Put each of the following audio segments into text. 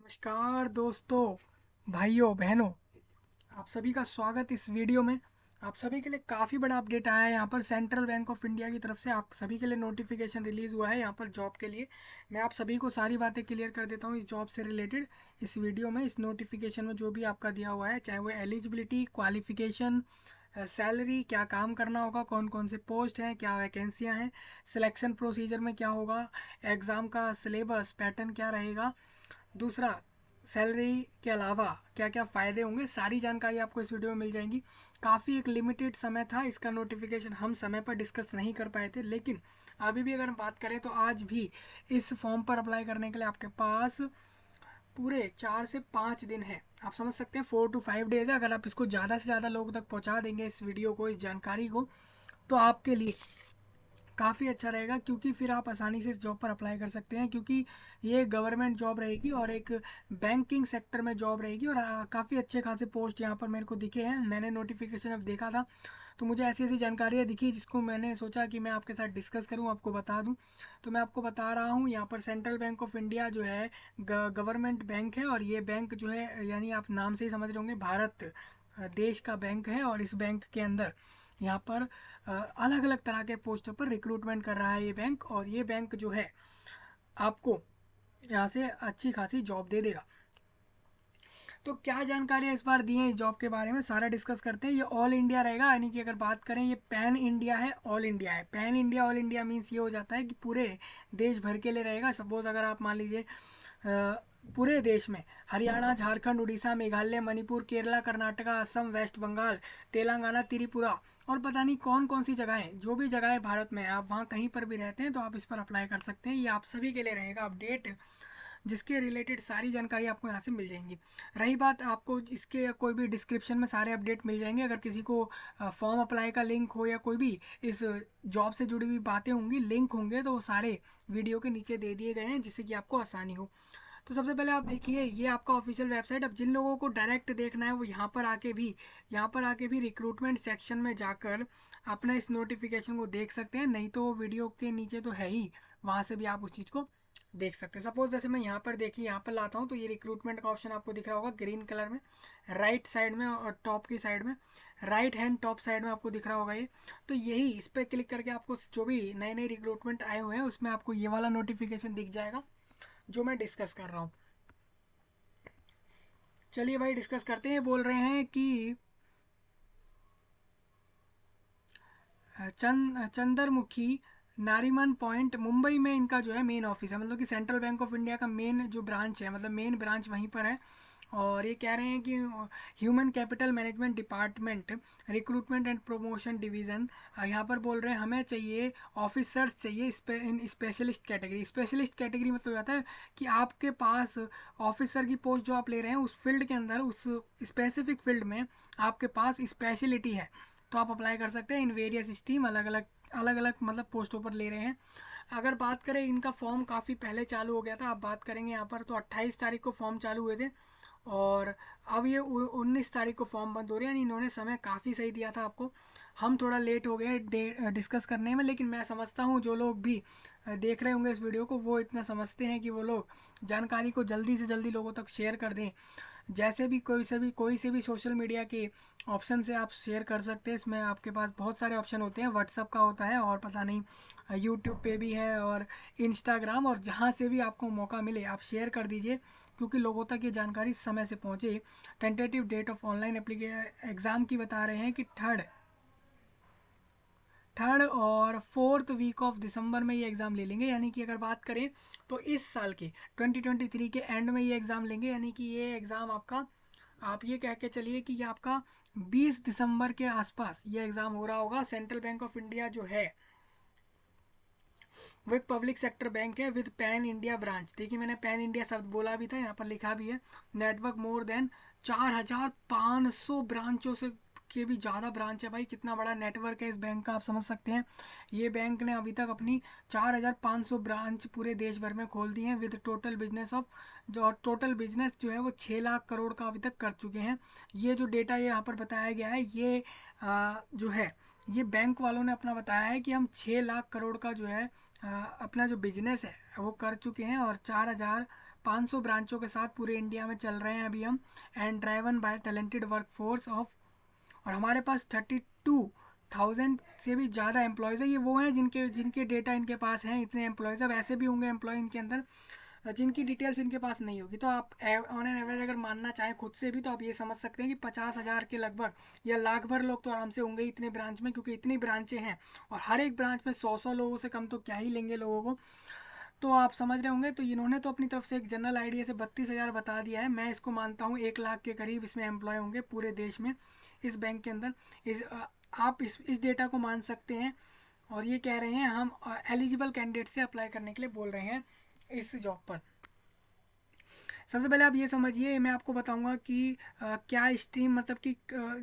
नमस्कार दोस्तों, भाइयों बहनों, आप सभी का स्वागत इस वीडियो में। आप सभी के लिए काफ़ी बड़ा अपडेट आया है। यहाँ पर सेंट्रल बैंक ऑफ इंडिया की तरफ से आप सभी के लिए नोटिफिकेशन रिलीज़ हुआ है यहाँ पर जॉब के लिए। मैं आप सभी को सारी बातें क्लियर कर देता हूँ इस जॉब से रिलेटेड इस वीडियो में। इस नोटिफिकेशन में जो भी आपका दिया हुआ है, चाहे वो एलिजिबिलिटी, क्वालिफिकेशन, सैलरी, क्या काम करना होगा, कौन कौन से पोस्ट हैं, क्या वैकेंसियाँ हैं, सिलेक्शन प्रोसीजर में क्या होगा, एग्ज़ाम का सिलेबस पैटर्न क्या रहेगा, दूसरा सैलरी के अलावा क्या क्या फ़ायदे होंगे, सारी जानकारी आपको इस वीडियो में मिल जाएंगी। काफ़ी एक लिमिटेड समय था, इसका नोटिफिकेशन हम समय पर डिस्कस नहीं कर पाए थे, लेकिन अभी भी अगर हम बात करें तो आज भी इस फॉर्म पर अप्लाई करने के लिए आपके पास पूरे 4 से 5 दिन है। आप समझ सकते हैं 4 to 5 डेज है। अगर आप इसको ज़्यादा से ज़्यादा लोगों तक पहुँचा देंगे इस वीडियो को, इस जानकारी को, तो आपके लिए काफ़ी अच्छा रहेगा, क्योंकि फिर आप आसानी से इस जॉब पर अप्लाई कर सकते हैं, क्योंकि ये गवर्नमेंट जॉब रहेगी और एक बैंकिंग सेक्टर में जॉब रहेगी। और काफ़ी अच्छे खासे पोस्ट यहाँ पर मेरे को दिखे हैं। मैंने नोटिफिकेशन जब देखा था तो मुझे ऐसी ऐसी जानकारियाँ दिखी जिसको मैंने सोचा कि मैं आपके साथ डिस्कस करूँ, आपको बता दूँ। तो मैं आपको बता रहा हूँ, यहाँ पर सेंट्रल बैंक ऑफ इंडिया जो है गवर्नमेंट बैंक है। और ये बैंक जो है, यानी आप नाम से ही समझ रहे होंगे, भारत देश का बैंक है। और इस बैंक के अंदर यहाँ पर अलग अलग तरह के पोस्टों पर रिक्रूटमेंट कर रहा है ये बैंक। और ये बैंक जो है आपको यहाँ से अच्छी खासी जॉब दे देगा। तो क्या जानकारी इस बार दी है इस जॉब के बारे में, सारा डिस्कस करते हैं। ये ऑल इंडिया रहेगा, यानी कि अगर बात करें, ये पैन इंडिया है, ऑल इंडिया है। Pan India all India means ये हो जाता है कि पूरे देश भर के लिए रहेगा। सपोज अगर आप मान लीजिए पूरे देश में हरियाणा, झारखंड, उड़ीसा, मेघालय, मणिपुर, केरला, कर्नाटका, असम, वेस्ट बंगाल, तेलंगाना, त्रिपुरा और पता नहीं कौन कौन सी जगहें, जो भी जगहें भारत में आप वहाँ कहीं पर भी रहते हैं तो आप इस पर अप्लाई कर सकते हैं। ये आप सभी के लिए रहेगा अपडेट, जिसके रिलेटेड सारी जानकारी आपको यहाँ से मिल जाएंगी। रही बात, आपको इसके कोई भी डिस्क्रिप्शन में सारे अपडेट मिल जाएंगे। अगर किसी को फॉर्म अप्लाई का लिंक हो या कोई भी इस जॉब से जुड़ी हुई बातें होंगी, लिंक होंगे, तो वो सारे वीडियो के नीचे दे दिए गए हैं, जिससे कि आपको आसानी हो। तो सबसे पहले आप देखिए, ये आपका ऑफिशियल वेबसाइट। अब जिन लोगों को डायरेक्ट देखना है वो यहाँ पर आके भी रिक्रूटमेंट सेक्शन में जाकर अपना इस नोटिफिकेशन को देख सकते हैं। नहीं तो वो वीडियो के नीचे तो है ही, वहाँ से भी आप उस चीज़ को देख सकते हैं। सपोज जैसे मैं यहाँ पर देखिए, यहाँ पर लाता हूँ तो ये रिक्रूटमेंट का ऑप्शन आपको दिख रहा होगा ग्रीन कलर में, राइट साइड में और टॉप की साइड में, राइट हैंड टॉप साइड में आपको दिख रहा होगा ये। तो यही, इस पर क्लिक करके आपको जो भी नए नए रिक्रूटमेंट आए हुए हैं उसमें आपको ये वाला नोटिफिकेशन दिख जाएगा जो मैं डिस्कस कर रहा हूँ। चलिए भाई डिस्कस करते हैं। बोल रहे हैं कि चंद्रमुखी नारीमन पॉइंट मुंबई में इनका जो है मेन ऑफिस है। मतलब कि सेंट्रल बैंक ऑफ इंडिया का मेन जो ब्रांच है, मतलब मेन ब्रांच वहीं पर है। और ये कह रहे हैं कि human capital management department, recruitment and promotion division, यहाँ पर बोल रहे हैं हमें चाहिए ऑफिसर्स चाहिए इन स्पेशलिस्ट कैटेगरी। स्पेशलिस्ट कैटेगरी मतलब जाता है कि आपके पास ऑफिसर की पोस्ट जो आप ले रहे हैं उस फील्ड के अंदर, उस स्पेसिफिक फील्ड में आपके पास स्पेशलिटी है, तो आप अप्लाई कर सकते हैं। इन वेरियस स्ट्रीम, अलग अलग मतलब पोस्टों पर ले रहे हैं। अगर बात करें, इनका फॉर्म काफ़ी पहले चालू हो गया था। आप बात करेंगे यहाँ पर तो 28 तारीख को फॉर्म चालू हुए थे और अब ये 19 तारीख को फॉर्म बंद हो रहे हैं। यानी इन्होंने समय काफ़ी सही दिया था आपको। हम थोड़ा लेट हो गए डिस्कस करने में, लेकिन मैं समझता हूँ जो लोग भी देख रहे होंगे इस वीडियो को वो इतना समझते हैं कि वो लोग जानकारी को जल्दी से जल्दी लोगों तक शेयर कर दें। जैसे भी कोई से भी सोशल मीडिया के ऑप्शन से आप शेयर कर सकते हैं। इसमें आपके पास बहुत सारे ऑप्शन होते हैं, व्हाट्सअप का होता है और पता नहीं यूट्यूब पे भी है और इंस्टाग्राम, और जहाँ से भी आपको मौका मिले आप शेयर कर दीजिए, क्योंकि लोगों तक ये जानकारी समय से पहुँचे। Tentative date of online exam की बता रहे हैं कि थर्ड और फोर्थ वीक ऑफ दिसंबर में ये एग्ज़ाम ले लेंगे। यानी कि अगर बात करें तो इस साल के 2023 के एंड में ये एग्ज़ाम लेंगे। यानी कि ये एग्ज़ाम आपका, आप ये कह के चलिए कि ये आपका 20 दिसंबर के आसपास ये एग्ज़ाम हो रहा होगा। सेंट्रल बैंक ऑफ इंडिया जो है वो एक पब्लिक सेक्टर बैंक है विद पैन इंडिया ब्रांच। देखिए मैंने पैन इंडिया शब्द बोला भी था, यहाँ पर लिखा भी है। नेटवर्क मोर देन 4500 ब्रांचों से के भी ज़्यादा ब्रांच है। भाई कितना बड़ा नेटवर्क है इस बैंक का, आप समझ सकते हैं। ये बैंक ने अभी तक अपनी 4500 ब्रांच पूरे देश भर में खोल दी हैं विद टोटल बिजनेस ऑफ, जो टोटल बिजनेस जो है वो 6 लाख करोड़ का अभी तक कर चुके हैं। ये जो डेटा ये यहाँ पर बताया गया है, ये जो है ये बैंक वालों ने अपना बताया है कि हम 6 लाख करोड़ का जो है अपना जो बिजनेस है वो कर चुके हैं और 500 ब्रांचों के साथ पूरे इंडिया में चल रहे हैं अभी हम, and driven by talented work force of, और हमारे पास 32,000 से भी ज़्यादा एम्प्लॉयज़ है। ये वो हैं जिनके जिनके डेटा इनके पास हैं, इतने एम्प्लॉयज़। अब ऐसे भी होंगे एम्प्लॉय इनके अंदर जिनकी डिटेल्स इनके पास नहीं होगी, तो आप ऑन एन एवरेज अगर मानना चाहें खुद से भी, तो आप ये समझ सकते हैं कि 50,000 के लगभग या लाख भर लोग तो आराम से होंगे इतने ब्रांच में, क्योंकि इतनी ब्रांचें हैं और हर एक ब्रांच में 100 लोगों से कम तो क्या ही लेंगे लोगों को। तो आप समझ रहे होंगे। तो इन्होंने तो अपनी तरफ से एक जनरल आइडिया से 32,000 बता दिया है। मैं इसको मानता हूँ 1 लाख के करीब इसमें एम्प्लॉय होंगे पूरे देश में इस बैंक के अंदर। आप इस डेटा को मान सकते हैं। और ये कह रहे हैं हम एलिजिबल कैंडिडेट से अप्लाई करने के लिए बोल रहे हैं इस जॉब पर। सबसे पहले आप ये समझिए, मैं आपको बताऊंगा कि क्या स्ट्रीम, मतलब कि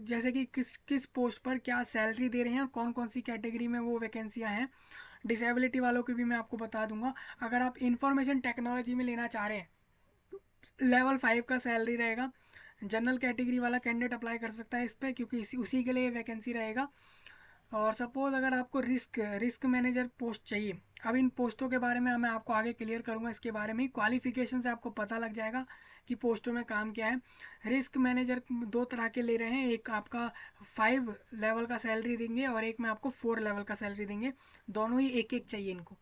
जैसे कि किस किस पोस्ट पर क्या सैलरी दे रहे हैं और कौन कौन सी कैटेगरी में वो वैकेंसियां हैं। डिसेबिलिटी वालों की भी मैं आपको बता दूंगा। अगर आप इंफॉर्मेशन टेक्नोलॉजी में लेना चाह रहे हैं, लेवल 5 का सैलरी रहेगा। जनरल कैटेगरी वाला कैंडिडेट अप्लाई कर सकता है इस पर, क्योंकि उसी के लिए वैकेंसी रहेगा। और सपोज अगर आपको रिस्क रिस्क मैनेजर पोस्ट चाहिए, अब इन पोस्टों के बारे में मैं आपको आगे क्लियर करूंगा। इसके बारे में क्वालिफिकेशन से आपको पता लग जाएगा कि पोस्टों में काम क्या है। रिस्क मैनेजर 2 तरह के ले रहे हैं, एक आपका 5 लेवल का सैलरी देंगे और एक में आपको 4 लेवल का सैलरी देंगे। दोनों ही एक एक चाहिए इनको,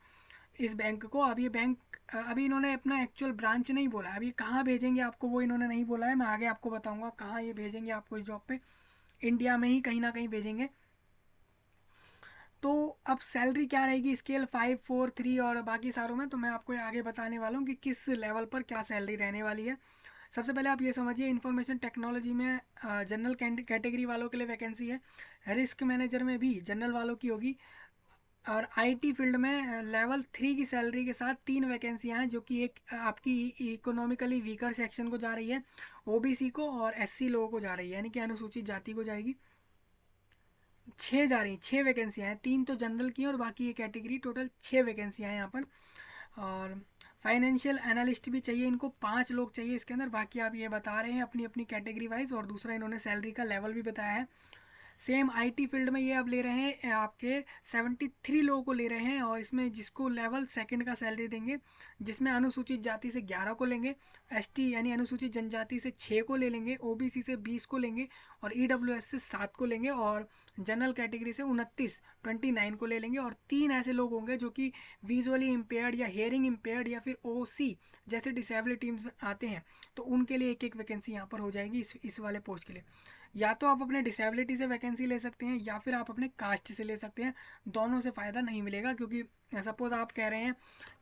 इस बैंक को। अब ये बैंक अभी इन्होंने अपना एक्चुअल ब्रांच नहीं बोला, अभी कहाँ भेजेंगे आपको वो इन्होंने नहीं बोला है। मैं आगे आपको बताऊंगा कहाँ ये भेजेंगे आपको इस जॉब पे। इंडिया में ही कहीं ना कहीं भेजेंगे। तो अब सैलरी क्या रहेगी स्केल 5, 4, 3 और बाकी सारों में, तो मैं आपको आगे बताने वाला हूँ कि किस लेवल पर क्या सैलरी रहने वाली है। सबसे पहले आप ये समझिए, इंफॉर्मेशन टेक्नोलॉजी में जनरल कैटेगरी वालों के लिए वैकेंसी है। रिस्क मैनेजर में भी जनरल वालों की होगी। और आईटी फील्ड में लेवल 3 की सैलरी के साथ 3 वैकेंसियां हैं, जो कि एक आपकी इकोनॉमिकली वीकर सेक्शन को जा रही है, ओबीसी को और एससी लोगों को जा रही है, यानी कि अनुसूचित जाति को जाएगी। 6 जा रही, 6 वैकेंसियां हैं, 3 तो जनरल की और बाकी ये कैटेगरी, टोटल 6 वैकेंसियां हैं यहाँ पर। और फाइनेंशियल एनालिस्ट भी चाहिए इनको, 5 लोग चाहिए इसके अंदर। बाकी आप ये बता रहे हैं अपनी अपनी कैटेगरी वाइज, और दूसरा इन्होंने सैलरी का लेवल भी बताया है। सेम आईटी फील्ड में ये अब ले रहे हैं आपके 73 लोगों को ले रहे हैं, और इसमें जिसको लेवल 2 का सैलरी देंगे, जिसमें अनुसूचित जाति से 11 को लेंगे, एसटी यानी अनुसूचित जनजाति से 6 को ले लेंगे, ओबीसी से 20 को लेंगे और ईडब्ल्यूएस से 7 को लेंगे, और जनरल कैटेगरी से 29 को ले लेंगे। और 3 ऐसे लोग होंगे जो कि विजुअली इम्पेयर्ड या हेयरिंग इम्पेयर्ड या फिर ओसी जैसे डिसेबिलिटी टीम्स आते हैं, तो उनके लिए एक एक वैकेंसी यहाँ पर हो जाएगी इस वाले पोस्ट के लिए। या तो आप अपने डिसेबिलिटी से वैकेंसी ले सकते हैं या फिर आप अपने कास्ट से ले सकते हैं। दोनों से फ़ायदा नहीं मिलेगा, क्योंकि सपोज़ आप कह रहे हैं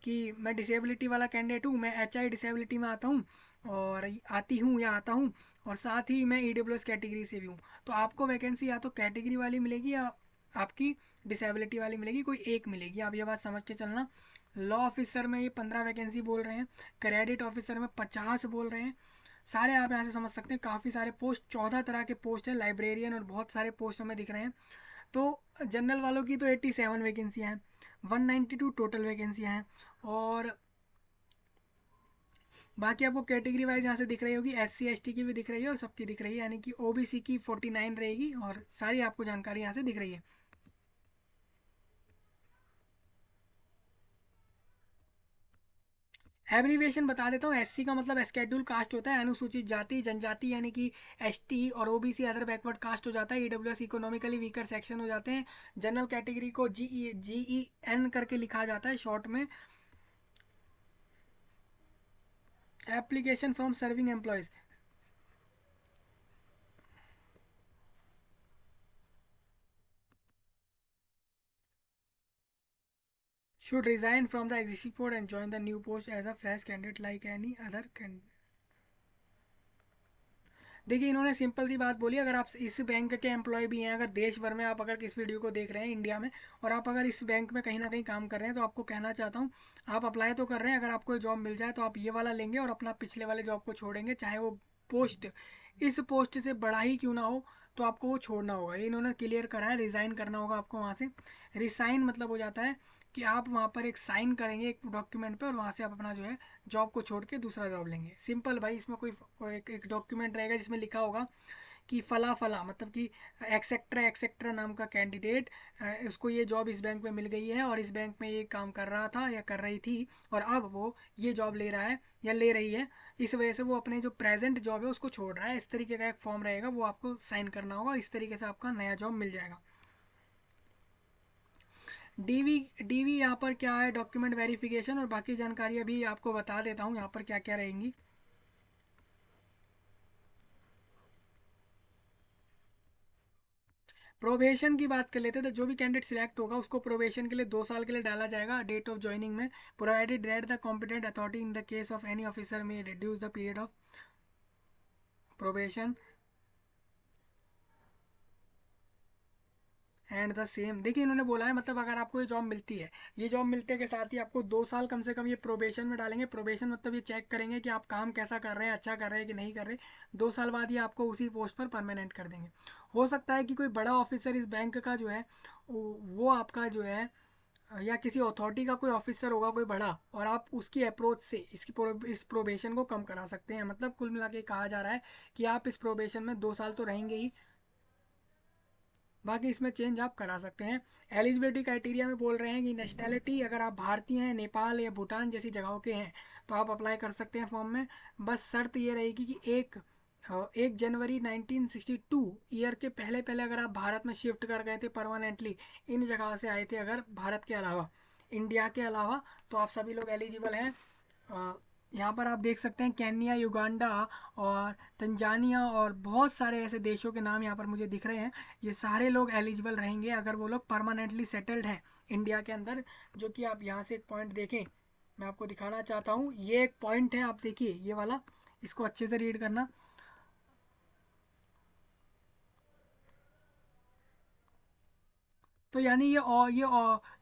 कि मैं डिसेबिलिटी वाला कैंडिडेट हूँ, मैं एचआई डिसेबिलिटी में आता हूँ और आती हूँ या आता हूँ, और साथ ही मैं ईडब्ल्यूएस कैटेगरी से भी हूँ, तो आपको वैकेंसी या तो कैटेगरी वाली मिलेगी या आपकी डिसेबिलिटी वाली मिलेगी, कोई एक मिलेगी। आप ये बात समझ के चलना। लॉ ऑफिसर में ये 15 वैकेंसी बोल रहे हैं, क्रेडिट ऑफिसर में 50 बोल रहे हैं। सारे आप यहाँ से समझ सकते हैं, काफ़ी सारे पोस्ट, 14 तरह के पोस्ट हैं, लाइब्रेरियन और बहुत सारे पोस्ट हमें दिख रहे हैं। तो जनरल वालों की तो 87 वैकेंसियाँ हैं, 192 टोटल वैकेंसियाँ हैं। और बाकी आपको कैटेगरी वाइज यहाँ से दिख रही होगी, एससी एसटी की भी दिख रही है और सबकी दिख रही है, यानी कि ओबीसी की 49 रहेगी, और सारी आपको जानकारी यहाँ से दिख रही है। एब्रीविएशन बता देता हूँ। एससी का मतलब स्केड्यूल कास्ट होता है, अनुसूचित जाति जनजाति, यानी कि एसटी, और ओबीसी अदर बैकवर्ड कास्ट हो जाता है, ईडब्ल्यूएस इकोनॉमिकली वीकर सेक्शन हो जाते हैं। जनरल कैटेगरी को जीईएन करके लिखा जाता है शॉर्ट में। Application from serving employees should resign from the existing post and join the new post as a fresh candidate like any other candidate। देखिए, इन्होंने सिंपल सी बात बोली, अगर आप इस बैंक के एम्प्लॉय भी हैं, अगर देश भर में आप अगर इस वीडियो को देख रहे हैं इंडिया में, और आप अगर इस बैंक में कहीं ना कहीं काम कर रहे हैं, तो आपको कहना चाहता हूँ, आप अप्लाई तो कर रहे हैं, अगर आपको जॉब मिल जाए तो आप ये वाला लेंगे और अपना पिछले वाले जॉब को छोड़ेंगे, चाहे वो पोस्ट इस पोस्ट से बड़ा ही क्यों ना हो, तो आपको वो छोड़ना होगा। ये इन्होंने क्लियर करा है, रिज़ाइन करना होगा आपको वहाँ से। रिसाइन मतलब हो जाता है कि आप वहाँ पर एक साइन करेंगे एक डॉक्यूमेंट पे, और वहाँ से आप अपना जो है जॉब को छोड़ के दूसरा जॉब लेंगे। सिंपल भाई, इसमें कोई एक डॉक्यूमेंट रहेगा जिसमें लिखा होगा कि फला फला मतलब कि एक्सेट्रा एक्सेट्रा नाम का कैंडिडेट, उसको ये जॉब इस बैंक में मिल गई है और इस बैंक में ये काम कर रहा था या कर रही थी और अब वो ये जॉब ले रहा है या ले रही है, इस वजह से वो अपने जो प्रेजेंट जॉब है उसको छोड़ रहा है। इस तरीके का एक फॉर्म रहेगा, वो आपको साइन करना होगा और इस तरीके से आपका नया जॉब मिल जाएगा। डीवी डीवी यहाँ पर क्या है, डॉक्यूमेंट वेरिफिकेशन, और बाकी जानकारी अभी आपको बता देता हूँ यहाँ पर क्या क्या रहेंगी। प्रोबेशन की बात कर लेते हैं तो जो भी कैंडिडेट सिलेक्ट होगा उसको प्रोबेशन के लिए 2 साल के लिए डाला जाएगा डेट ऑफ ज्वाइनिंग में, provided that the competent authority in the case of any officer may reduce the period of probation and the same. देखिए इन्होंने बोला है मतलब अगर आपको ये जॉब मिलती है, ये जॉब मिलते के साथ ही आपको 2 साल कम से कम ये प्रोबेशन में डालेंगे। प्रोबेशन मतलब ये चेक करेंगे कि आप काम कैसा कर रहे हैं, अच्छा कर रहे हैं कि नहीं कर रहे। 2 साल बाद ये आपको उसी पोस्ट पर परमानेंट कर देंगे। हो सकता है कि कोई बड़ा ऑफिसर इस बैंक का जो है वो आपका जो है या किसी अथॉरिटी का कोई ऑफिसर होगा कोई बड़ा, और आप उसकी अप्रोच से इस प्रोबेशन को कम करा सकते हैं। मतलब कुल मिला के कहा जा रहा है कि आप इस प्रोबेशन में 2 साल तो रहेंगे ही, बाकी इसमें चेंज आप करा सकते हैं। एलिजिबिलिटी क्राइटेरिया में बोल रहे हैं कि नेशनैलिटी अगर आप भारतीय हैं, नेपाल या भूटान जैसी जगहों के हैं तो आप अप्लाई कर सकते हैं फॉर्म में। बस शर्त ये रहेगी कि 1 जनवरी 1962 ईयर के पहले पहले अगर आप भारत में शिफ्ट कर गए थे परमानेंटली, इन जगह से आए थे अगर भारत के अलावा, इंडिया के अलावा, तो आप सभी लोग एलिजिबल हैं। यहाँ पर आप देख सकते हैं केन्या, युगांडा और तंजानिया और बहुत सारे ऐसे देशों के नाम यहाँ पर मुझे दिख रहे हैं। ये सारे लोग एलिजिबल रहेंगे अगर वो लोग परमानेंटली सेटल्ड हैं इंडिया के अंदर। जो कि आप यहाँ से एक पॉइंट देखें, मैं आपको दिखाना चाहता हूँ, ये एक पॉइंट है, आप देखिए ये वाला, इसको अच्छे से रीड करना। तो यानी ये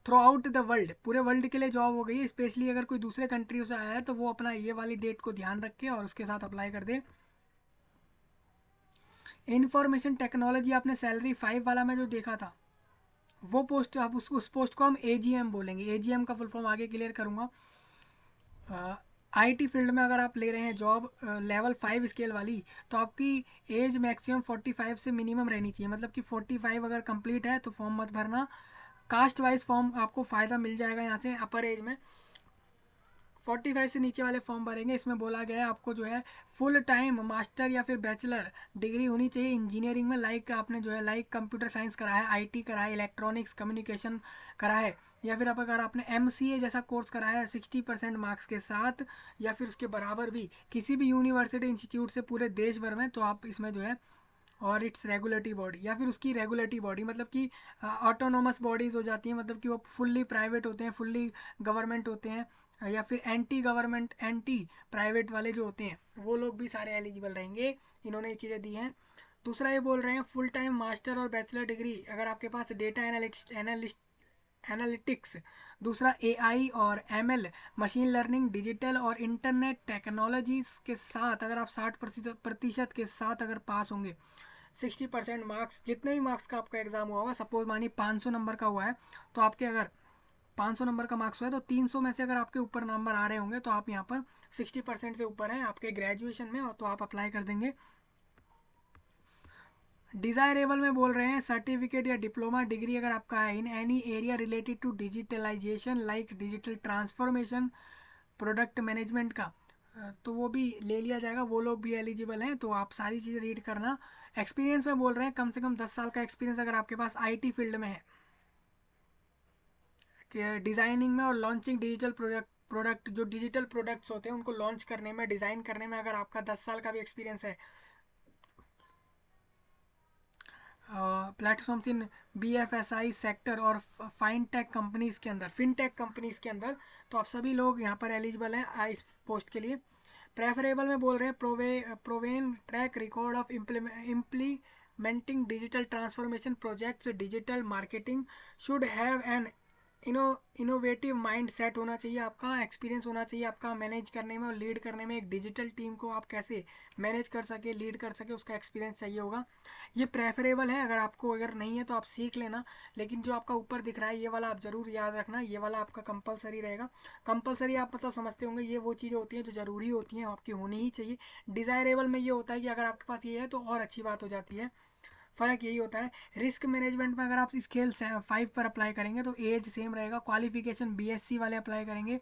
थ्रू आउट द वर्ल्ड, पूरे वर्ल्ड के लिए जॉब हो गई है। स्पेशली अगर कोई दूसरे कंट्री से आया है तो वो अपना ये वाली डेट को ध्यान रखे और उसके साथ अप्लाई कर दे। इंफॉर्मेशन टेक्नोलॉजी, आपने सैलरी 5 वाला में जो देखा था वो पोस्ट, आप उस पोस्ट को हम एजीएम बोलेंगे। एजीएम का फुल फॉर्म आगे क्लियर करूँगा। आईटी फील्ड में अगर आप ले रहे हैं जॉब लेवल 5 स्केल वाली, तो आपकी एज मैक्सिमम 45 से मिनिमम रहनी चाहिए। मतलब कि 45 अगर कंप्लीट है तो फॉर्म मत भरना। कास्ट वाइज फॉर्म आपको फ़ायदा मिल जाएगा यहाँ से अपर एज में। 45 से नीचे वाले फॉर्म भरेंगे। इसमें बोला गया है आपको जो है फुल टाइम मास्टर या फिर बैचलर डिग्री होनी चाहिए इंजीनियरिंग में, लाइक आपने जो है लाइक कंप्यूटर साइंस करा है, आईटी करा है, इलेक्ट्रॉनिक्स कम्युनिकेशन करा है, या फिर आप अगर आपने एमसीए जैसा कोर्स करा है 60% मार्क्स के साथ या फिर उसके बराबर भी किसी भी यूनिवर्सिटी इंस्टीट्यूट से पूरे देश भर में, तो आप इसमें जो है, और इट्स रेगुलेटरी बॉडी या फिर उसकी रेगुलेटरी बॉडी मतलब कि ऑटोनोमस बॉडीज़ हो जाती हैं, मतलब कि वो फुल्ली प्राइवेट होते हैं, फुल्ली गवर्नमेंट होते हैं, या फिर एंटी गवर्नमेंट एंटी प्राइवेट वाले जो होते हैं वो लोग भी सारे एलिजिबल रहेंगे। इन्होंने ये चीज़ें दी हैं। दूसरा ये बोल रहे हैं फुल टाइम मास्टर और बैचलर डिग्री अगर आपके पास डेटा एनालिटिक्स, दूसरा एआई और एमएल मशीन लर्निंग डिजिटल और इंटरनेट टेक्नोलॉजीज के साथ अगर आप 60% के साथ अगर पास होंगे, 60% मार्क्स, जितने भी मार्क्स का आपका एग्जाम हुआ होगा, सपोज मानिए 500 नंबर का हुआ है, तो आपके अगर 500 नंबर का मार्क्स हुआ है तो 300 में से अगर आपके ऊपर नंबर आ रहे होंगे तो आप यहाँ पर 60% से ऊपर हैं आपके ग्रेजुएशन में, और तो आप अप्लाई कर देंगे। डिज़ायरेबल में बोल रहे हैं सर्टिफिकेट या डिप्लोमा डिग्री अगर आपका है in any area related to digitalization like digital transformation, product management का, तो वो भी ले लिया जाएगा। वो लोग भी एलिजिबल हैं, तो आप सारी चीज़ें रीड करना। एक्सपीरियंस में बोल रहे हैं कम से कम 10 साल का एक्सपीरियंस अगर आपके पास आईटी फील्ड में है, कि डिज़ाइनिंग में और लॉन्चिंग डिजिटल प्रोडक्ट जो डिजिटल प्रोडक्ट्स होते हैं उनको लॉन्च करने में, डिज़ाइन करने में अगर आपका 10 साल का भी एक्सपीरियंस है। प्लेटफॉर्म्स इन बीएफएसआई सेक्टर और फाइनटेक कंपनीज़ के अंदर, फिनटेक कंपनीज़ के अंदर, तो आप सभी लोग यहाँ पर एलिजिबल हैं इस पोस्ट के लिए। प्रेफरेबल में बोल रहे हैं proven track record of implementing digital transformation projects, digital marketing, should have an Eno innovative mind set होना चाहिए, आपका एक्सपीरियंस होना चाहिए आपका मैनेज करने में और लीड करने में। एक डिजिटल टीम को आप कैसे मैनेज कर सके, लीड कर सके, उसका एक्सपीरियंस चाहिए होगा। ये प्रेफरेबल है, अगर आपको अगर नहीं है तो आप सीख लेना, लेकिन जो आपका ऊपर दिख रहा है ये वाला आप ज़रूर याद रखना, ये वाला आपका कंपलसरी रहेगा। कंपलसरी आप मतलब समझते होंगे, ये वो चीज़ें होती हैं जो ज़रूरी होती हैं, आपकी होनी ही चाहिए। डिज़ायरेबल में ये होता है कि अगर आपके पास ये है तो और अच्छी बात हो जाती है, फ़र्क यही होता है। रिस्क मैनेजमेंट में अगर आप स्केल 5 पर अप्लाई करेंगे तो एज सेम रहेगा। क्वालिफिकेशन बीएससी वाले अप्लाई करेंगे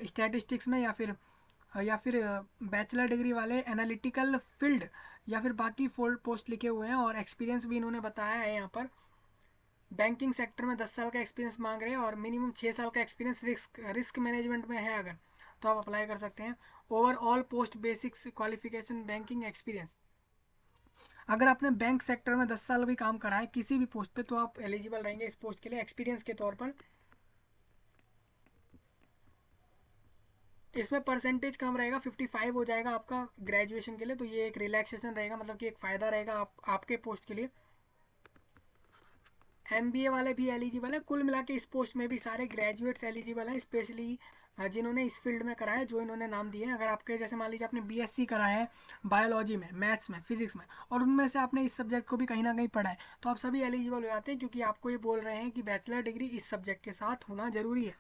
स्टैटिस्टिक्स में, या फिर बैचलर डिग्री वाले एनालिटिकल फील्ड, या फिर बाकी फोल्ड पोस्ट लिखे हुए हैं। और एक्सपीरियंस भी इन्होंने बताया है यहाँ पर, बैंकिंग सेक्टर में 10 साल का एक्सपीरियंस मांग रहे हैं और मिनिमम 6 साल का एक्सपीरियंस रिस्क मैनेजमेंट में है अगर, तो आप अप्लाई कर सकते हैं। Overall post basics qualification banking experience, अगर आपने बैंक सेक्टर में 10 साल भी काम करा है किसी भी पोस्ट पे तो आप एलिजिबल रहेंगे इस पोस्ट के लिए एक्सपीरियंस के तौर पर। इसमें परसेंटेज कम रहेगा, 55 हो जाएगा आपका ग्रेजुएशन के लिए, तो ये एक रिलैक्सेशन रहेगा, मतलब कि एक फ़ायदा रहेगा आपके पोस्ट के लिए। एमबीए वाले भी एलिजिबल है, कुल मिला के इस पोस्ट में भी सारे ग्रेजुएट्स एलिजिबल हैं, स्पेशली जिन्होंने इस फील्ड में करा है, जो इन्होंने नाम दिए हैं। अगर आपके जैसे मान लीजिए आपने बीएससी करा है बायोलॉजी में, मैथ्स में, फिजिक्स में, और उनमें से आपने इस सब्जेक्ट को भी कहीं ना कहीं पढ़ा है, तो आप सभी एलिजिबल हो जाते हैं, क्योंकि आपको ये बोल रहे हैं कि बैचलर डिग्री इस सब्जेक्ट के साथ होना जरूरी है।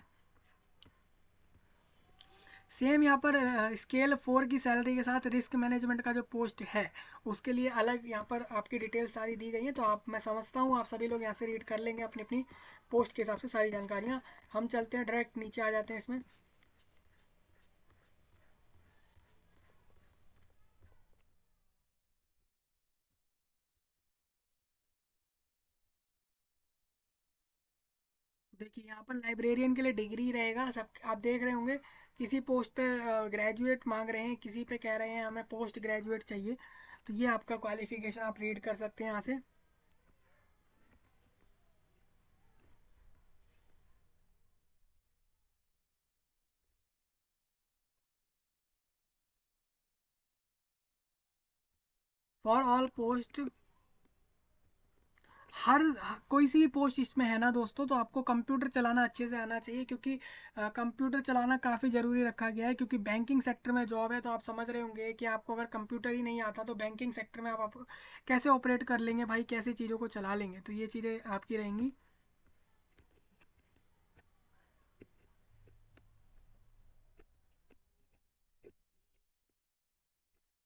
सेम यहाँ पर स्केल 4 की सैलरी के साथ रिस्क मैनेजमेंट का जो पोस्ट है उसके लिए अलग यहाँ पर आपकी डिटेल सारी दी गई है, तो आप, मैं समझता हूँ आप सभी लोग यहाँ से रीड कर लेंगे अपनी अपनी पोस्ट के हिसाब से सारी जानकारियाँ। हम चलते हैं डायरेक्ट नीचे आ जाते हैं इसमें। देखिए यहाँ पर लाइब्रेरियन के लिए डिग्री रहेगा सब, आप देख रहे होंगे किसी पोस्ट पे ग्रेजुएट मांग रहे हैं, किसी पे कह रहे हैं हमें पोस्ट ग्रेजुएट चाहिए, तो ये आपका क्वालिफिकेशन आप रीड कर सकते हैं यहाँ से। फॉर ऑल पोस्ट, कोई सी भी पोस्ट इसमें है ना दोस्तों, तो आपको कंप्यूटर चलाना अच्छे से आना चाहिए, क्योंकि कंप्यूटर चलाना काफ़ी ज़रूरी रखा गया है, क्योंकि बैंकिंग सेक्टर में जॉब है। तो आप समझ रहे होंगे कि आपको अगर कंप्यूटर ही नहीं आता तो बैंकिंग सेक्टर में आप कैसे ऑपरेट कर लेंगे भाई, कैसे चीज़ों को चला लेंगे, तो ये चीज़ें आपकी रहेंगी।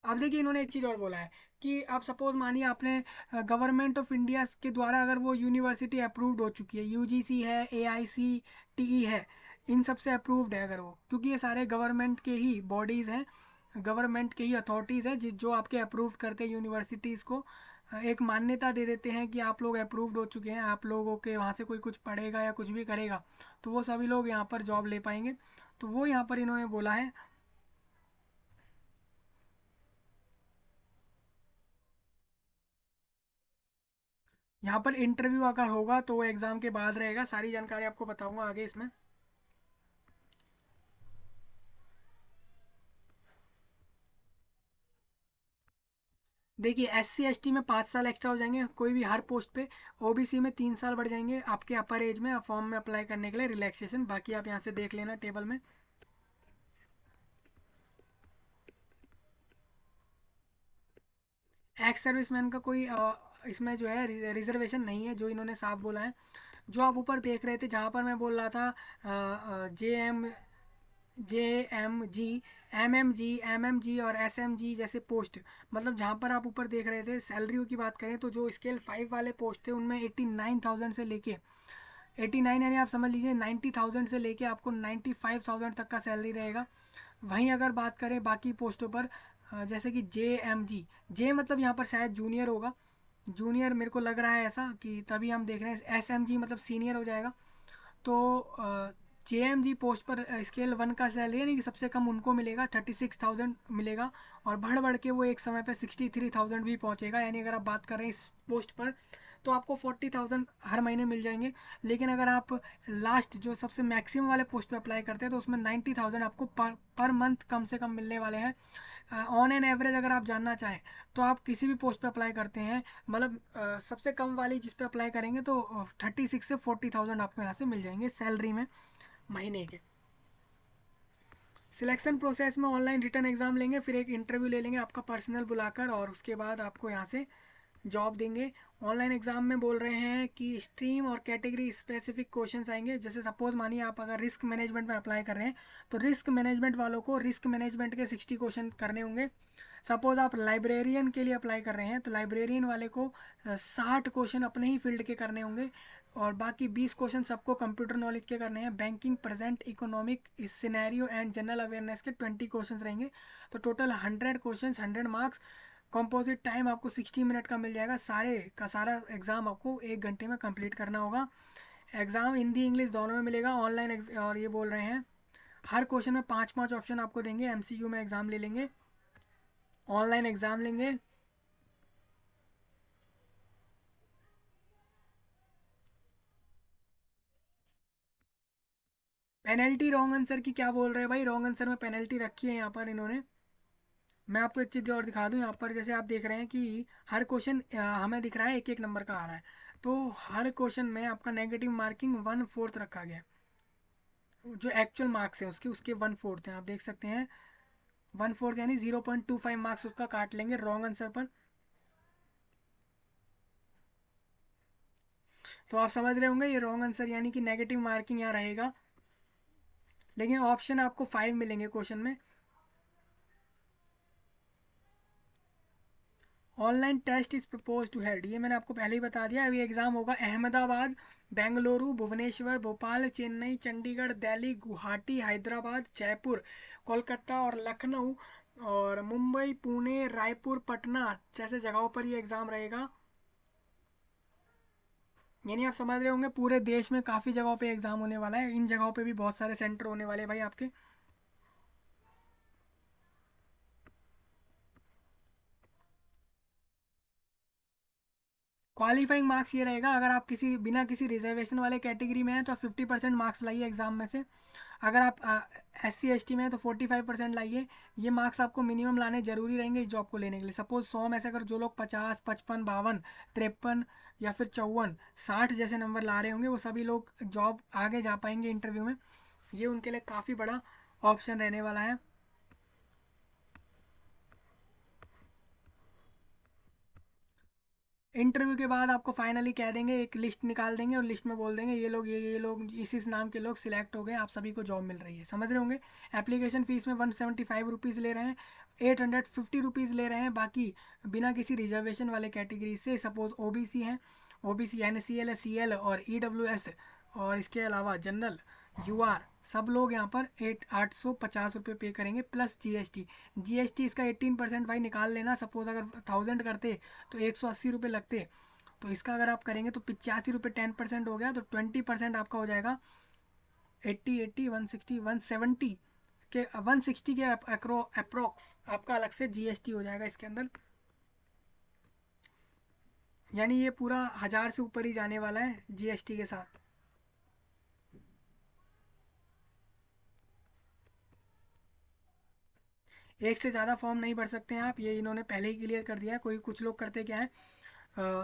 अब देखिए इन्होंने एक चीज़ और बोला है कि आप सपोज मानिए आपने गवर्नमेंट ऑफ इंडिया के द्वारा अगर वो यूनिवर्सिटी अप्रूव्ड हो चुकी है, यूजीसी है, एआईसीटीई है, इन सब से अप्रूव्ड है अगर वो, क्योंकि ये सारे गवर्नमेंट के ही बॉडीज़ हैं, गवर्नमेंट के ही अथॉरिटीज़ हैं जो आपके अप्रूव करते हैं यूनिवर्सिटीज़ को, एक मान्यता दे देते हैं कि आप लोग अप्रूव्ड हो चुके हैं, आप लोगों के वहाँ से कोई कुछ पढ़ेगा या कुछ भी करेगा तो वो सभी लोग यहाँ पर जॉब ले पाएंगे, तो वो यहाँ पर इन्होंने बोला है। यहाँ पर इंटरव्यू अगर होगा तो वो एग्ज़ाम के बाद रहेगा, सारी जानकारी आपको बताऊंगा आगे इसमें। देखिए SC ST में 5 साल एक्स्ट्रा हो जाएंगे कोई भी हर पोस्ट पे, ओबीसी में 3 साल बढ़ जाएंगे आपके अपर एज में फॉर्म में अप्लाई करने के लिए रिलैक्सेशन, बाकी आप यहाँ से देख लेना टेबल में। एक्स सर्विसमैन का कोई इसमें जो है रिजर्वेशन नहीं है, जो इन्होंने साफ बोला है। जो आप ऊपर देख रहे थे जहाँ पर मैं बोल रहा था JM, JMG, MMG और SMG जैसे पोस्ट, मतलब जहाँ पर आप ऊपर देख रहे थे सैलरियों की बात करें तो जो स्केल 5 वाले पोस्ट थे उनमें 89,000 से लेके 89 यानी आप समझ लीजिए 90,000 से लेके आपको 95,000 तक का सैलरी रहेगा। वहीं अगर बात करें बाकी पोस्टों पर जैसे कि JMG, जे मतलब यहाँ पर शायद जूनियर होगा, जूनियर मेरे को लग रहा है ऐसा कि तभी हम देख रहे हैं, SMG मतलब सीनियर हो जाएगा। तो JMG पोस्ट पर स्केल 1 का सैलरी यानी कि सबसे कम उनको मिलेगा 36,000 मिलेगा, और बढ़ बढ़ के वो एक समय पर 63,000 भी पहुंचेगा, यानी अगर आप बात कर रहे हैं इस पोस्ट पर तो आपको 40,000 हर महीने मिल जाएंगे। लेकिन अगर आप लास्ट जो सबसे मैक्सिमम वाले पोस्ट पे अप्लाई करते हैं तो उसमें 90,000 आपको पर मंथ कम से कम मिलने वाले हैं। ऑन एन एवरेज अगर आप जानना चाहें तो आप किसी भी पोस्ट पे अप्लाई करते हैं, मतलब सबसे कम वाली जिस पे अप्लाई करेंगे तो 36 से 40,000 आपको यहाँ से मिल जाएंगे सैलरी में महीने के। सिलेक्शन प्रोसेस में ऑनलाइन रिटर्न एग्जाम लेंगे, फिर एक इंटरव्यू ले लेंगे आपका पर्सनल बुलाकर, और उसके बाद आपको यहाँ से जॉब देंगे। ऑनलाइन एग्जाम में बोल रहे हैं कि स्ट्रीम और कैटेगरी स्पेसिफिक क्वेश्चंस आएंगे। जैसे सपोज मानिए आप अगर रिस्क मैनेजमेंट में अप्लाई कर रहे हैं तो रिस्क मैनेजमेंट वालों को रिस्क मैनेजमेंट के 60 क्वेश्चन करने होंगे। सपोज आप लाइब्रेरियन के लिए अप्लाई कर रहे हैं तो लाइब्रेरियन वाले को 60 क्वेश्चन अपने ही फील्ड के करने होंगे, और बाकी 20 क्वेश्चन सबको कंप्यूटर नॉलेज के करने हैं। Banking, present economic, scenario and general awareness के 20 क्वेश्चन रहेंगे। तो total 100 question, 100 marks. Composite time आपको 60 मिनट का मिल जाएगा। सारे का सारा एग्जाम आपको 1 घंटे में कंप्लीट करना होगा। एग्जाम हिंदी इंग्लिश दोनों में मिलेगा ऑनलाइन। और ये बोल रहे हैं हर क्वेश्चन में 5-5 ऑप्शन आपको देंगे। एमसीक्यू में एग्जाम ले लेंगे, ऑनलाइन एग्जाम लेंगे। पेनल्टी रॉन्ग आंसर की क्या बोल रहे हैं भाई? रॉन्ग आंसर में पेनल्टी रखी है यहाँ पर इन्होंने। मैं आपको एक चीज़ और दिखा दूँ। यहाँ पर जैसे आप देख रहे हैं कि हर क्वेश्चन हमें दिख रहा है 1-1 नंबर का आ रहा है, तो हर क्वेश्चन में आपका नेगेटिव मार्किंग 1/4 रखा गया है। जो एक्चुअल मार्क्स है उसके 1/4 हैं, आप देख सकते हैं। 1/4 यानी 0.25 मार्क्स उसका काट लेंगे रॉन्ग आंसर पर। तो आप समझ रहे होंगे ये रॉन्ग आंसर यानी कि नेगेटिव मार्किंग यहाँ रहेगा। लेकिन ऑप्शन आपको 5 मिलेंगे क्वेश्चन में। Online test is propose to held, ये मैंने आपको पहले ही बता दिया। अभी एग्जाम होगा अहमदाबाद, बेंगलुरु, भुवनेश्वर, भोपाल, चेन्नई, चंडीगढ़, दिल्ली, गुवाहाटी, हैदराबाद, जयपुर, कोलकाता और लखनऊ, और मुंबई, पुणे, रायपुर, पटना जैसे जगहों पर ये एग्ज़ाम रहेगा। यानी आप समझ रहे होंगे पूरे देश में काफ़ी जगहों पे एग्ज़ाम होने वाला है। इन जगहों पे भी बहुत सारे सेंटर होने वाले हैं भाई आपके। क्वालिफाइंग मार्क्स ये रहेगा, अगर आप किसी बिना किसी रिजर्वेशन वाले कैटेगरी में हैं तो 50% मार्क्स लाइए एग्जाम में से। अगर आप SC ST में हैं तो 45% लाइए। ये मार्क्स आपको मिनिमम लाने जरूरी रहेंगे इस जॉब को लेने के लिए। सपोज 100 में से अगर जो लोग 50, 55, 52, 53 या फिर 54, 60 जैसे नंबर ला रहे होंगे वो सभी लोग जॉब आगे जा पाएंगे इंटरव्यू में। ये उनके लिए काफ़ी बड़ा ऑप्शन रहने वाला है। इंटरव्यू के बाद आपको फाइनली कह देंगे, एक लिस्ट निकाल देंगे और लिस्ट में बोल देंगे ये लोग इस नाम के लोग सिलेक्ट हो गए, आप सभी को जॉब मिल रही है। समझ रहे होंगे। एप्लीकेशन फ़ीस में 175 रुपीज़ ले रहे हैं, 850 रुपीज़ ले रहे हैं बाकी बिना किसी रिजर्वेशन वाले कैटेगरी से। सपोज OBC हैं, OBC NCL है, CL और EWS, और इसके अलावा जनरल, UR, सब लोग यहाँ पर 850 रुपये पे करेंगे प्लस GST इसका 18% भाई निकाल लेना। सपोज अगर 1000 करते तो 180 रुपये लगते, तो इसका अगर आप करेंगे तो 85 रुपये 10% हो गया, तो 20% आपका हो जाएगा 80, 160, 170 के 160 के अप्रोक्स आपका अलग से GST हो जाएगा इसके अंदर। यानी ये पूरा 1000 से ऊपर ही जाने वाला है GST के साथ। एक से ज़्यादा फॉर्म नहीं भर सकते हैं आप, ये इन्होंने पहले ही क्लियर कर दिया है। कोई कुछ लोग करते क्या है,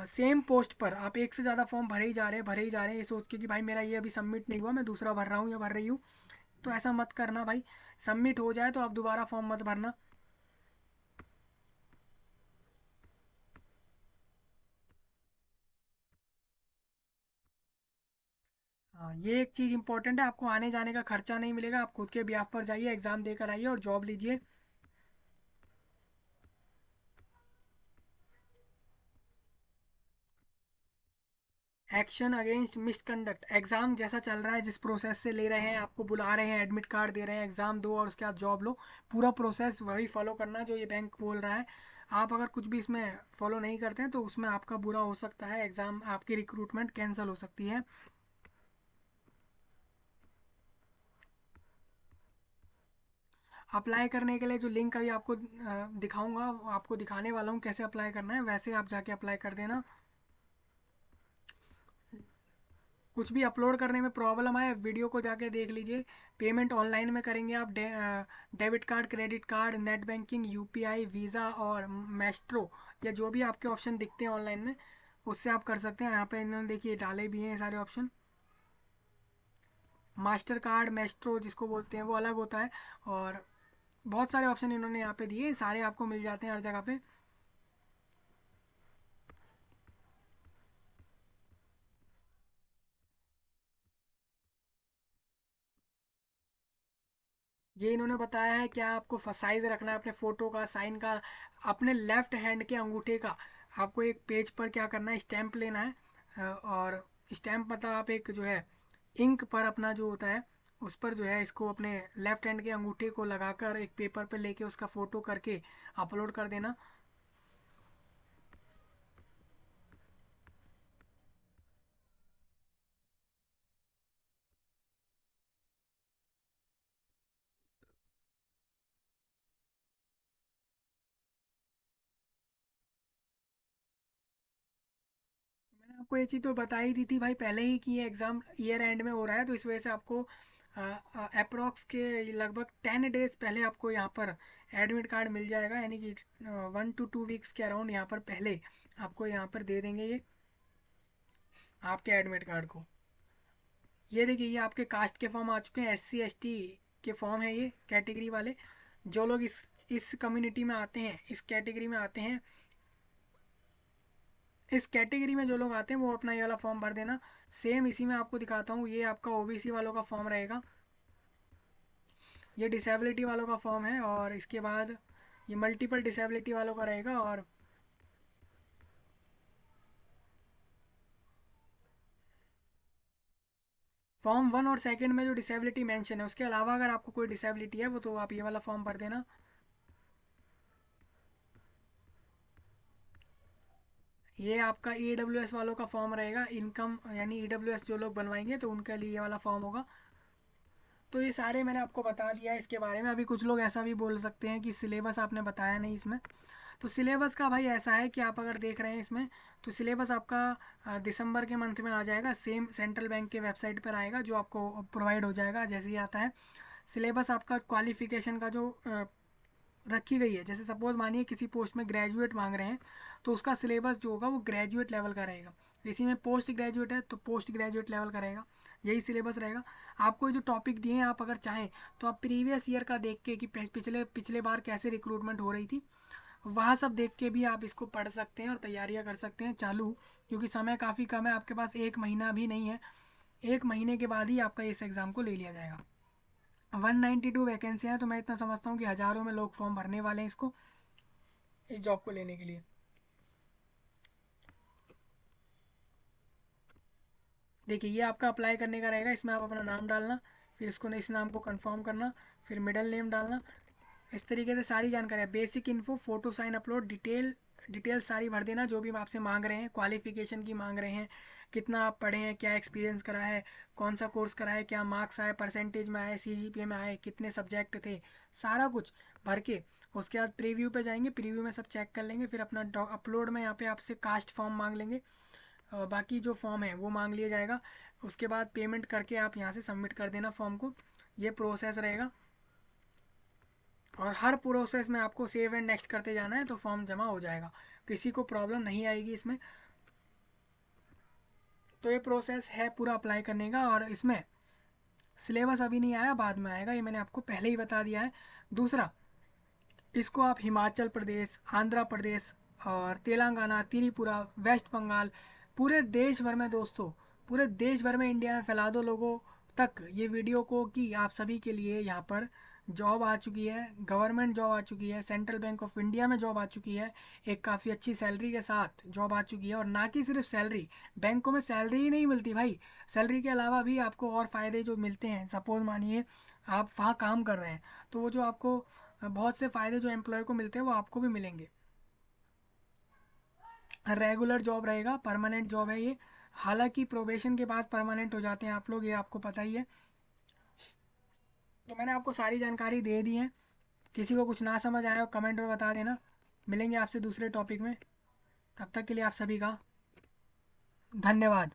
सेम पोस्ट पर आप एक से ज़्यादा फॉर्म भरे ही जा रहे हैं, भरे ही जा रहे हैं, ये सोच के कि भाई मेरा ये अभी सबमिट नहीं हुआ, मैं दूसरा भर रहा हूँ या भर रही हूँ। तो ऐसा मत करना भाई। सबमिट हो जाए तो आप दोबारा फॉर्म मत भरना। हाँ, ये एक चीज़ इंपॉर्टेंट है, आपको आने जाने का खर्चा नहीं मिलेगा। आप खुद के ब्याह पर जाइए, एग्ज़ाम देकर आइए और जॉब लीजिए। एक्शन अगेंस्ट मिसकंडक्ट, एग्जाम जैसा चल रहा है, जिस प्रोसेस से ले रहे हैं, आपको बुला रहे हैं, एडमिट कार्ड दे रहे हैं, एग्जाम दो और उसके बाद जॉब लो, पूरा प्रोसेस वही फॉलो करना जो ये बैंक बोल रहा है। आप अगर कुछ भी इसमें फॉलो नहीं करते हैं तो उसमें आपका बुरा हो सकता है, एग्जाम आपकी रिक्रूटमेंट कैंसिल हो सकती है। अप्लाई करने के लिए जो लिंक अभी आपको दिखाऊंगा, आपको दिखाने वाला हूँ कैसे अप्लाई करना है, वैसे आप जाके अप्लाई कर देना। कुछ भी अपलोड करने में प्रॉब्लम आए वीडियो को जाके देख लीजिए। पेमेंट ऑनलाइन में करेंगे आप, debit card, credit card, net banking, UPI, visa और मैस्ट्रो, या जो भी आपके ऑप्शन दिखते हैं ऑनलाइन में उससे आप कर सकते हैं। यहाँ पे इन्होंने देखिए डाले भी हैं सारे ऑप्शन। मास्टर कार्ड, मैस्ट्रो जिसको बोलते हैं वो अलग होता है, और बहुत सारे ऑप्शन इन्होंने यहाँ पे दिए, सारे आपको मिल जाते हैं हर जगह पे। ये इन्होंने बताया है क्या आपको साइज रखना है अपने फ़ोटो का, साइन का, अपने लेफ्ट हैंड के अंगूठे का। आपको एक पेज पर क्या करना है, स्टैंप लेना है, और स्टैंप मतलब आप एक जो है इंक पर अपना जो होता है उस पर जो है इसको अपने लेफ्ट हैंड के अंगूठे को लगाकर एक पेपर पे लेके उसका फ़ोटो करके अपलोड कर देना। मैंने आपको ये चीज़ तो बता ही दी थी भाई पहले ही कि ये एग्ज़ाम ईयर एंड में हो रहा है, तो इस वजह से आपको अप्रोक्स के लगभग 10 डेज पहले आपको यहाँ पर एडमिट कार्ड मिल जाएगा, यानी कि 1 to 2 वीक्स के अराउंड यहाँ पर पहले आपको यहाँ पर दे देंगे ये आपके एडमिट कार्ड को। ये देखिए ये आपके कास्ट के फॉर्म आ चुके हैं, SC ST के फॉर्म है ये, कैटेगरी वाले। जो लोग इस कम्युनिटी में आते हैं, इस कैटेगरी में आते हैं, इस कैटेगरी में जो लोग आते हैं वो अपना ये वाला फॉर्म भर देना। सेम इसी में आपको दिखाता हूँ, ये आपका OBC वालों का फॉर्म रहेगा, ये डिसेबिलिटी वालों का फॉर्म है, और इसके बाद ये मल्टीपल डिसेबिलिटी वालों का रहेगा। और फॉर्म 1 और सेकंड में जो डिसेबिलिटी मेंशन है, उसके अलावा अगर आपको कोई डिसेबिलिटी है वो तो आप ये वाला फॉर्म भर देना। ये आपका EWS वालों का फॉर्म रहेगा, इनकम यानी EWS जो लोग बनवाएंगे तो उनके लिए ये वाला फॉर्म होगा। तो ये सारे मैंने आपको बता दिया है इसके बारे में। अभी कुछ लोग ऐसा भी बोल सकते हैं कि सिलेबस आपने बताया नहीं इसमें। तो सिलेबस का भाई ऐसा है कि आप अगर देख रहे हैं इसमें, तो सिलेबस आपका दिसंबर के मंथ में आ जाएगा, सेम सेंट्रल बैंक के वेबसाइट पर आएगा जो आपको प्रोवाइड हो जाएगा जैसे ही आता है। सिलेबस आपका क्वालिफिकेशन का जो रखी गई है, जैसे सपोज मानिए किसी पोस्ट में ग्रेजुएट मांग रहे हैं तो उसका सिलेबस जो होगा वो ग्रेजुएट लेवल का रहेगा। इसी में पोस्ट ग्रेजुएट है तो पोस्ट ग्रेजुएट लेवल का रहेगा, यही सिलेबस रहेगा। आपको जो टॉपिक दिए हैं आप अगर चाहें तो आप प्रीवियस ईयर का देख के कि पिछले पिछले बार कैसे रिक्रूटमेंट हो रही थी वहाँ सब देख के भी आप इसको पढ़ सकते हैं और तैयारियाँ कर सकते हैं चालू, क्योंकि समय काफ़ी कम है, आपके पास 1 महीना भी नहीं है। 1 महीने के बाद ही आपका इस एग्ज़ाम को ले लिया जाएगा। 192 वैकेंसियाँ हैं, तो मैं इतना समझता हूँ कि हज़ारों में लोग फॉर्म भरने वाले हैं इसको, इस जॉब को लेने के लिए। देखिए ये आपका अप्लाई करने का रहेगा, इसमें आप अपना नाम डालना, फिर इसको इस नाम को कंफर्म करना, फिर मिडल नेम डालना। इस तरीके से सारी जानकारी, basic info, photo sign upload, detail सारी भर देना जो भी आपसे मांग रहे हैं, क्वालिफिकेशन की मांग रहे हैं, कितना आप पढ़े हैं, क्या एक्सपीरियंस करा है, कौन सा कोर्स करा है, क्या मार्क्स आए, परसेंटेज में आए, CGPA में आए, कितने सब्जेक्ट थे, सारा कुछ भर के उसके बाद प्रीव्यू पे जाएंगे, प्रीव्यू में सब चेक कर लेंगे, फिर अपना अपलोड में यहाँ पे आपसे कास्ट फॉर्म मांग लेंगे, बाकी जो फॉर्म है वो मांग लिया जाएगा। उसके बाद पेमेंट करके आप यहाँ से सबमिट कर देना फॉर्म को, ये प्रोसेस रहेगा। और हर प्रोसेस में आपको सेव एंड नेक्स्ट करते जाना है तो फॉर्म जमा हो जाएगा, किसी को प्रॉब्लम नहीं आएगी इसमें। तो ये प्रोसेस है पूरा अप्लाई करने का, और इसमें सिलेबस अभी नहीं आया, बाद में आएगा, ये मैंने आपको पहले ही बता दिया है। दूसरा, इसको आप हिमाचल प्रदेश, आंध्र प्रदेश और तेलंगाना, त्रिपुरा, वेस्ट बंगाल, पूरे देश भर में दोस्तों, पूरे देश भर में इंडिया में फैला दो लोगों तक ये वीडियो को, कि आप सभी के लिए यहाँ पर जॉब आ चुकी है, गवर्नमेंट जॉब आ चुकी है, सेंट्रल बैंक ऑफ इंडिया में जॉब आ चुकी है, एक काफ़ी अच्छी सैलरी के साथ जॉब आ चुकी है। और ना कि सिर्फ सैलरी, बैंकों में सैलरी ही नहीं मिलती भाई, सैलरी के अलावा भी आपको और फ़ायदे जो मिलते हैं। सपोज़ मानिए आप वहाँ काम कर रहे हैं तो वो जो आपको बहुत से फ़ायदे जो एम्प्लॉय को मिलते हैं वो आपको भी मिलेंगे। रेगुलर जॉब रहेगा, परमानेंट जॉब है ये, हालांकि प्रोबेशन के बाद परमानेंट हो जाते हैं आप लोग, ये आपको पता ही है। तो मैंने आपको सारी जानकारी दे दी है, किसी को कुछ ना समझ आया हो कमेंट में बता देना। मिलेंगे आपसे दूसरे टॉपिक में, तब तक के लिए आप सभी का धन्यवाद।